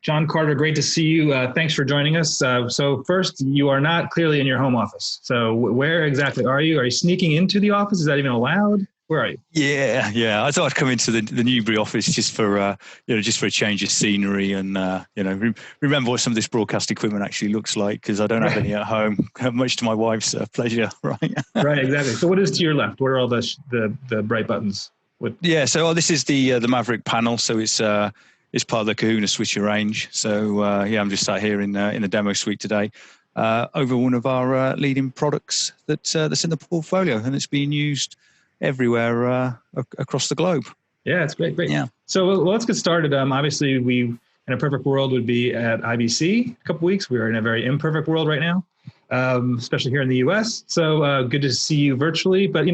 John Carter, great to see you. Thanks for joining us. So first, you are not clearly in your home office. So where exactly are you? Are you sneaking into the office? Is that even allowed? Where are you? Yeah. I thought I'd come into the Newbury office just for just for a change of scenery and remember what some of this broadcast equipment actually looks like, because I don't have any at home, much to my wife's pleasure. Right. Right. Exactly. So what is to your left? What are all the bright buttons? Yeah. So this is the Maverick panel. So it's part of the Kahuna switcher range. So I'm just sat here in the demo suite today over one of our leading products that's in the portfolio, and it's being used everywhere across the globe. Yeah, it's great. Yeah. So let's get started. Obviously, we in a perfect world would be at IBC in a couple weeks. We are in a very imperfect world right now, especially here in the U.S. So good to see you virtually. But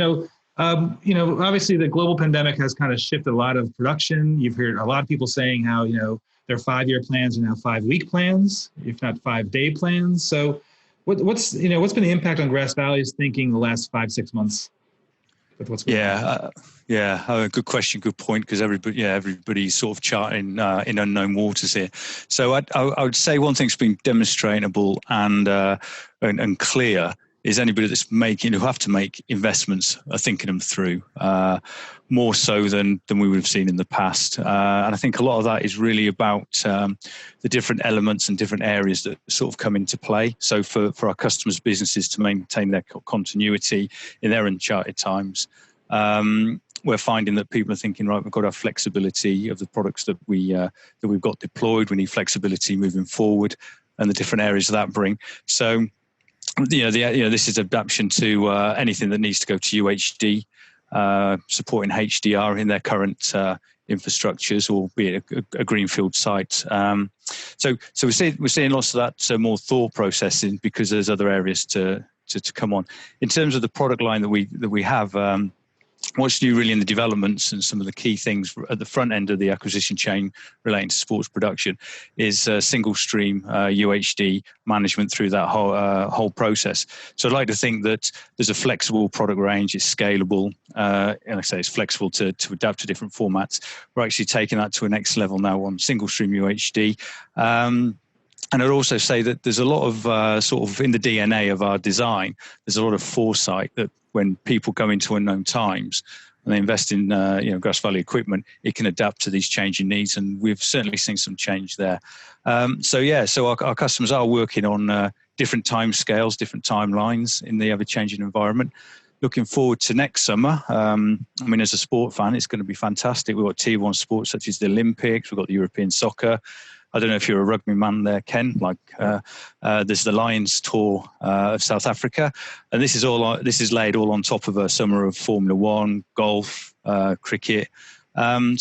obviously the global pandemic has kind of shifted a lot of production. You've heard a lot of people saying how their 5-year plans are now 5-week plans, if not 5-day plans. So what's been the impact on Grass Valley's thinking the last 5-6 months? With what's going on? Good question, good point, because everybody's sort of charting in unknown waters here. So I would say one thing's been demonstrable and clear is anybody that's who have to make investments are thinking them through more so than we would have seen in the past. And I think a lot of that is really about the different elements and different areas that sort of come into play. So for our customers' businesses to maintain their continuity in their uncharted times, we're finding that people are thinking, right, we've got to have flexibility of the products that we've got deployed. We need flexibility moving forward, and the different areas that bring. So this is adaptation to anything that needs to go to UHD, supporting HDR in their current infrastructures, or be it a greenfield site. So we're seeing lots of that more thought processing, because there's other areas to come on. In terms of the product line that we have, what's new really in the developments and some of the key things at the front end of the acquisition chain relating to sports production is single stream UHD management through that whole process. So I'd like to think that there's a flexible product range, it's scalable, and I say it's flexible to adapt to different formats. We're actually taking that to a next level now on single stream UHD. And I'd also say that there's a lot of sort of in the DNA of our design, there's a lot of foresight that when people go into unknown times and they invest in Grass Valley equipment, it can adapt to these changing needs, and we've certainly seen some change there. So our customers are working on different time scales, different timelines in the ever-changing environment. Looking forward to next summer. As a sport fan, it's going to be fantastic. We've got Tier 1 sports such as the Olympics, we've got the European soccer. I don't know if you're a rugby man there, Ken. There's the Lions Tour of South Africa, and this is laid all on top of a summer of Formula One, golf, cricket. Our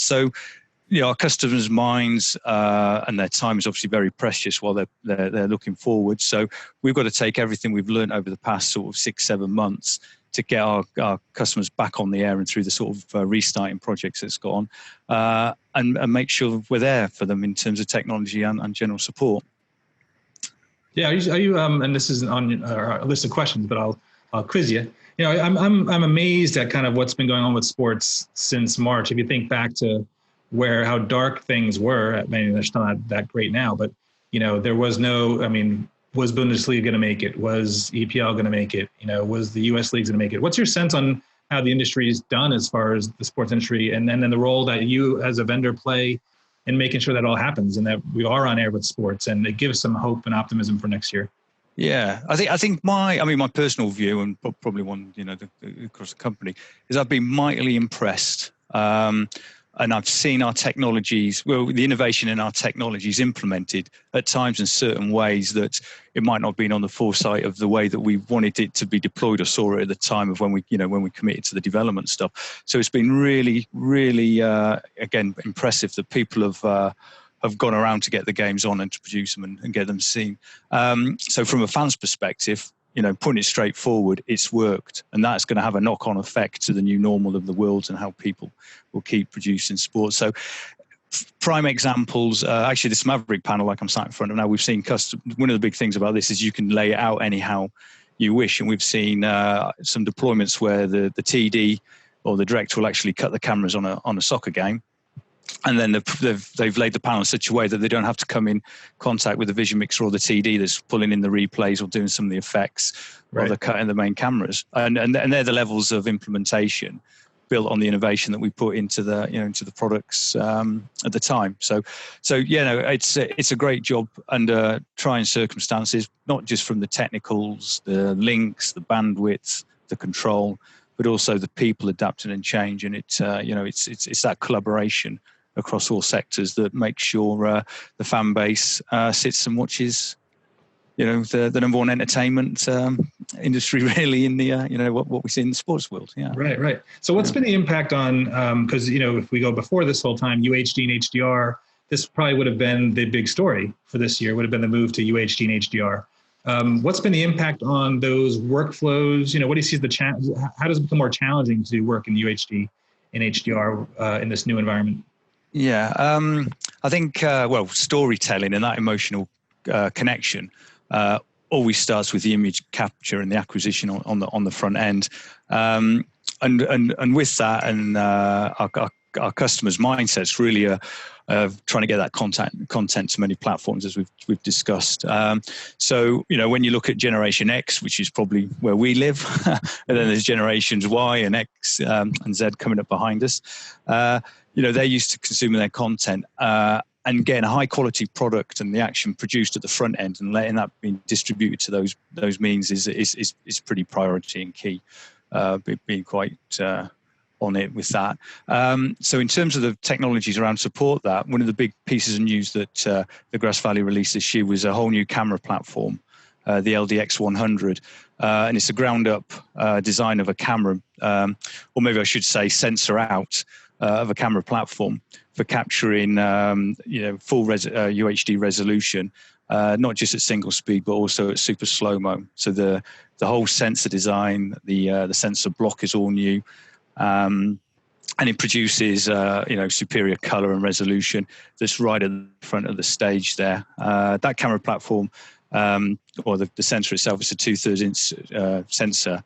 customers' minds and their time is obviously very precious while they're looking forward. So we've got to take everything we've learned over the past sort of 6-7 months to get our customers back on the air and through the sort of restarting projects that's gone, and make sure we're there for them in terms of technology and general support. Yeah, are you and this isn't on our list of questions, but I'll quiz you. I'm amazed at kind of what's been going on with sports since March. If you think back to how dark things were, I mean, they're still not that great now, but there was was Bundesliga going to make it? Was EPL going to make it? Was the US leagues going to make it? What's your sense on how the industry is done as far as the sports industry, and then the role that you as a vendor play in making sure that all happens and that we are on air with sports, and it gives some hope and optimism for next year? Yeah, I think my personal view, and probably one across the company, is I've been mightily impressed. And I've seen our technologies, the innovation in our technologies implemented at times in certain ways that it might not have been on the foresight of the way that we wanted it to be deployed or saw it at the time of when we committed to the development stuff. So it's been really, really, again, impressive that people have gone around to get the games on and to produce them and get them seen. So from a fan's perspective, putting it straight forward, it's worked. And that's going to have a knock-on effect to the new normal of the world and how people will keep producing sports. So prime examples, actually this Maverick panel, like I'm sat in front of now, we've seen one of the big things about this is you can lay it out anyhow you wish. And we've seen some deployments where the TD or the director will actually cut the cameras on a soccer game. And then they've laid the panel in such a way that they don't have to come in contact with the vision mixer or the TD that's pulling in the replays or doing some of the effects, or they're cutting the main cameras. And they're the levels of implementation built on the innovation that we put into the products at the time. So it's a great job under trying circumstances, not just from the technicals, the links, the bandwidth, the control, but also the people adapting and change. And it's that collaboration across all sectors that makes sure the fan base sits and watches, the number one entertainment industry really in the what we see in the sports world. Yeah. Right. So what's been the impact on, because if we go before this whole time, UHD and HDR, this probably would have been the big story for this year, would have been the move to UHD and HDR. What's been the impact on those workflows? What do you see as the challenge? How does it become more challenging to work in UHD and HDR in this new environment? Yeah, I think storytelling and that emotional connection always starts with the image capture and the acquisition on the front end, and with that, and our customers' mindsets really are trying to get that content to many platforms, as we've discussed. So when you look at Generation X, which is probably where we live, and then there's Generations Y and X and Z coming up behind us. They're used to consuming their content and getting a high quality product and the action produced at the front end, and letting that be distributed to those means is pretty priority and key. Being quite on it with that. So in terms of the technologies around support that, one of the big pieces of news that the Grass Valley released this year was a whole new camera platform, the LDX 100. And it's a ground up design of a camera, or maybe I should say sensor out, of a camera platform for capturing full UHD resolution, not just at single speed but also at super slow-mo. So the whole sensor design, the sensor block is all new, and it produces superior color and resolution that's right at the front of the stage there. That camera platform, or the sensor itself, is a 2/3 inch sensor.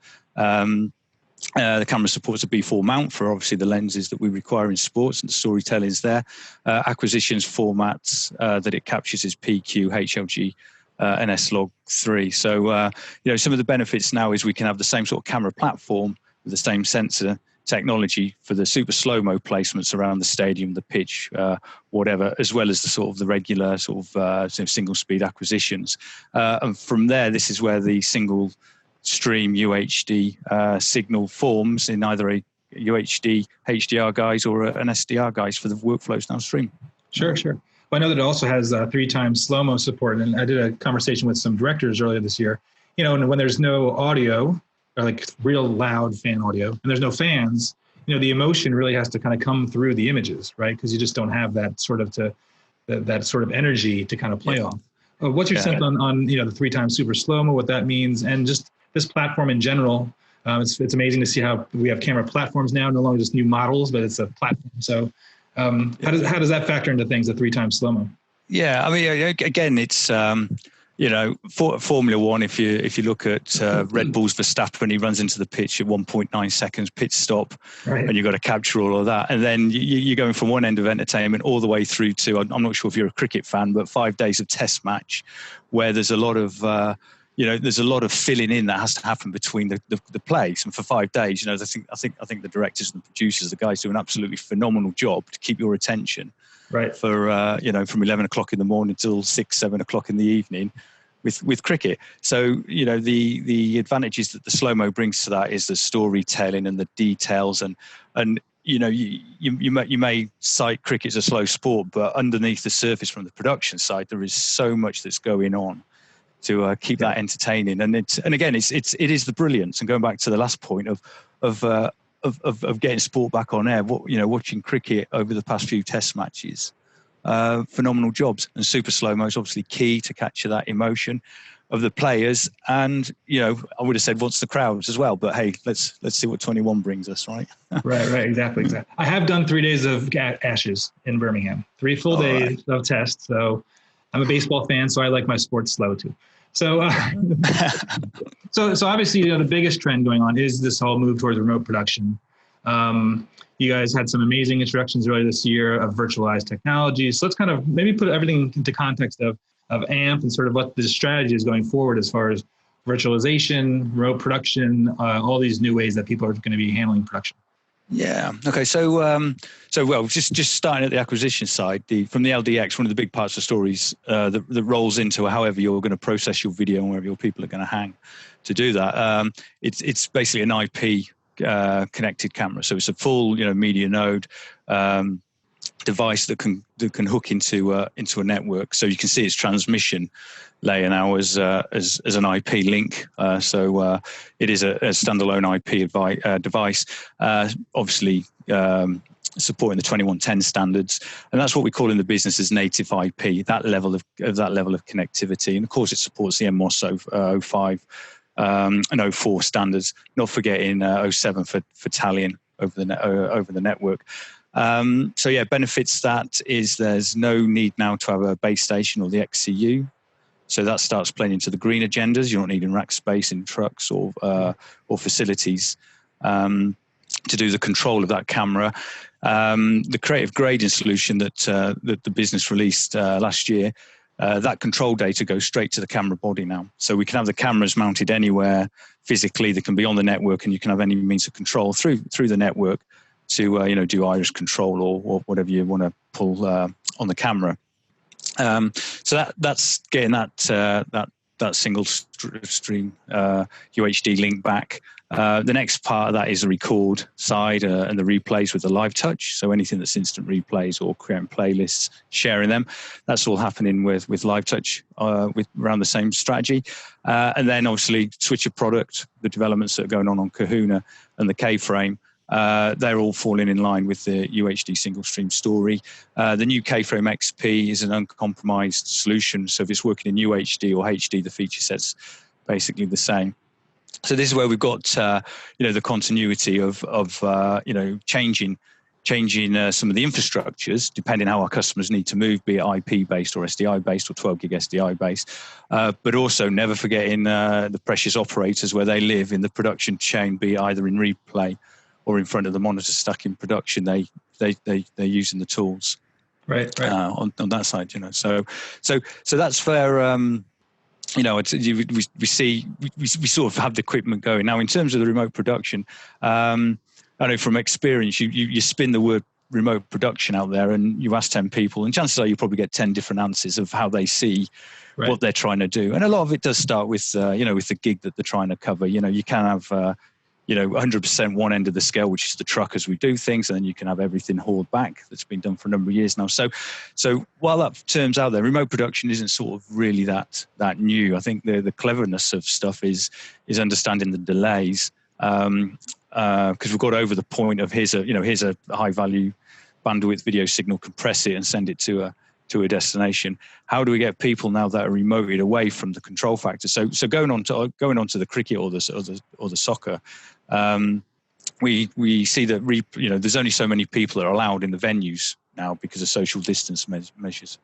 The camera supports a B4 mount for obviously the lenses that we require in sports, and the storytelling is there. Acquisitions formats that it captures is PQ, HLG, and S-Log3. So some of the benefits now is we can have the same sort of camera platform with the same sensor technology for the super slow-mo placements around the stadium, the pitch, whatever, as well as the sort of the regular single speed acquisitions. And from there, this is where the single stream UHD signal forms in either a UHD HDR guise or an SDR guise for the workflows downstream. Sure. Well, I know that it also has 3x slow-mo support, and I did a conversation with some directors earlier this year. And when there's no audio, or like real loud fan audio, and there's no fans, the emotion really has to kind of come through the images, right? Because you just don't have that sort of energy to kind of play off. What's your sense on the 3x super slow-mo, what that means, and just this platform in general? It's amazing to see how we have camera platforms now, no longer just new models, but it's a platform. So how does that factor into things, the 3x slow-mo? Yeah, I mean, again, it's Formula One. If you look at Red Bull's Verstappen, he runs into the pitch at 1.9 seconds pit stop, right, and you've got to capture all of that. And then you're going from one end of entertainment all the way through to, I'm not sure if you're a cricket fan, but 5 days of test match, where there's a lot of there's a lot of filling in that has to happen between the plays. And for 5 days, I think the directors and the producers, the guys do an absolutely phenomenal job to keep your attention. Right. For from 11 o'clock in the morning till 6, 7 o'clock in the evening, with cricket. So the advantages that the slow-mo brings to that is the storytelling and the details, and you may cite cricket as a slow sport, but underneath the surface from the production side, there is so much that's going on to keep that entertaining. And it is the brilliance. And going back to the last point of getting sport back on air, watching cricket over the past few test matches, phenomenal jobs. And super slow-mo is obviously key to capture that emotion of the players. And I would have said once the crowds as well, but hey, let's see what 21 brings us, right? right, exactly. I have done 3 days of Ashes in Birmingham, 3 full days of tests. So I'm a baseball fan, so I like my sports slow too. So, so obviously, the biggest trend going on is this whole move towards remote production. You guys had some amazing introductions earlier this year of virtualized technologies. So let's kind of maybe put everything into context of AMP and sort of what the strategy is going forward as far as virtualization, remote production, all these new ways that people are going to be handling production. Yeah. Okay. So, well, just starting at the acquisition side, from the LDX, one of the big parts of stories that rolls into however you're going to process your video and wherever your people are going to hang to do that. It's basically an IP connected camera, so it's a full media node device that can hook into a network. So you can see its transmission layer now as an IP link. So it is a standalone IP device, obviously supporting the 2110 standards, and that's what we call in the business as native IP. That level of connectivity, and of course it supports the MMOS 05 and 04 standards. Not forgetting 07 for Talion over the network. So yeah, benefits that is there's no need now to have a base station or the XCU. So that starts playing into the green agendas. You're not needing rack space in trucks or facilities to do the control of that camera. The creative grading solution that the business released last year, that control data goes straight to the camera body now. So we can have the cameras mounted anywhere physically. They can be on the network, and you can have any means of control through the network to do iris control or whatever you want to pull on the camera. So that's getting that single stream UHD link back. The next part of that is the record side and the replays with the live touch. So anything that's instant replays or creating playlists, sharing them, that's all happening with live touch with around the same strategy. And then obviously switcher product, the developments that are going on Kahuna and the K-frame. They're all falling in line with the UHD single stream story. The new K-frame XP is an uncompromised solution. So if it's working in UHD or HD, the feature set's basically the same. So this is where we've got the continuity of changing some of the infrastructures depending how our customers need to move, be it IP based or SDI based or 12 gig SDI based, but also never forgetting the precious operators where they live in the production chain, be it either in replay or in front of the monitor stuck in production. They're using the tools right. On that side. So that's where we sort of have the equipment going now. In terms of the remote production, I know from experience, you spin the word remote production out there and you ask 10 people, and chances are you probably get 10 different answers of how they see what they're trying to do. And a lot of it does start with with the gig that they're trying to cover. You can have 100% one end of the scale, which is the truck as we do things, and then you can have everything hauled back. That's been done for a number of years now. So while that term's out there, remote production isn't sort of really that new. I think the cleverness of stuff is understanding the delays, because we've got over the point of here's a high value bandwidth video signal, compress it and send it to a destination. How do we get people now that are remoted away from the control factor? So going on to the cricket or the soccer, we see that there's only so many people that are allowed in the venues now because of social distance measures,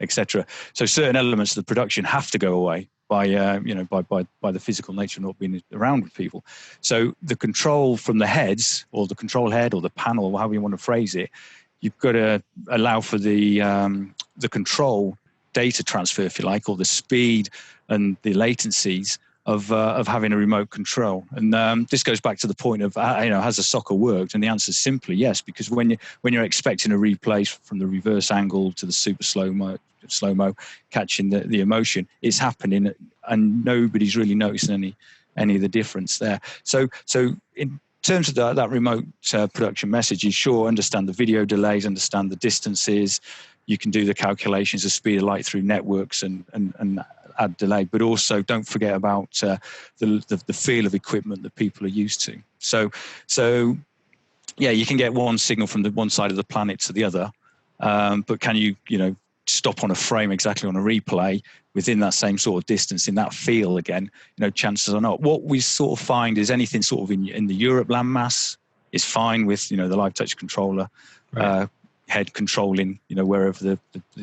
etc. So certain elements of the production have to go away by the physical nature of not being around with people. So the control from the heads, or the control head, or the panel, or however you want to phrase it, you've got to allow for the control data transfer, if you like, or the speed and the latencies of having a remote control. And this goes back to the point of has the soccer worked? And the answer is simply yes, because when you're expecting a replay from the reverse angle to the super slow mo, catching the emotion, it's happening, and nobody's really noticing any of the difference there. So in terms of that remote production message, you sure understand the video delays, understand the distances. You can do the calculations of speed of light through networks and add delay, but also don't forget about the feel of equipment that people are used to. So yeah, you can get one signal from the one side of the planet to the other, but can you stop on a frame exactly on a replay within that same sort of distance in that feel again? Chances are not. What we sort of find is anything sort of in the Europe landmass is fine with the live touch controller. Right. Head controlling, wherever the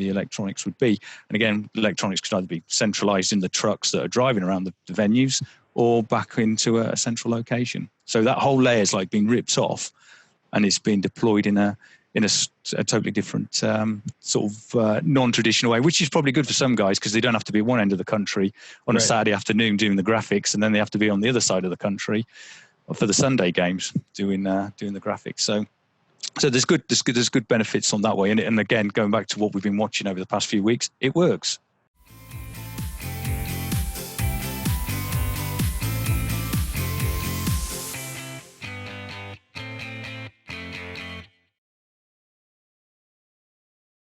electronics would be. And again, electronics could either be centralized in the trucks that are driving around the venues or back into a central location. So that whole layer is like being ripped off and it's being deployed in a totally different sort of non-traditional way, which is probably good for some guys because they don't have to be at one end of the country on a Saturday afternoon doing the graphics, and then they have to be on the other side of the country for the Sunday games doing the graphics. So there's good benefits on that way, and again, going back to what we've been watching over the past few weeks, it works.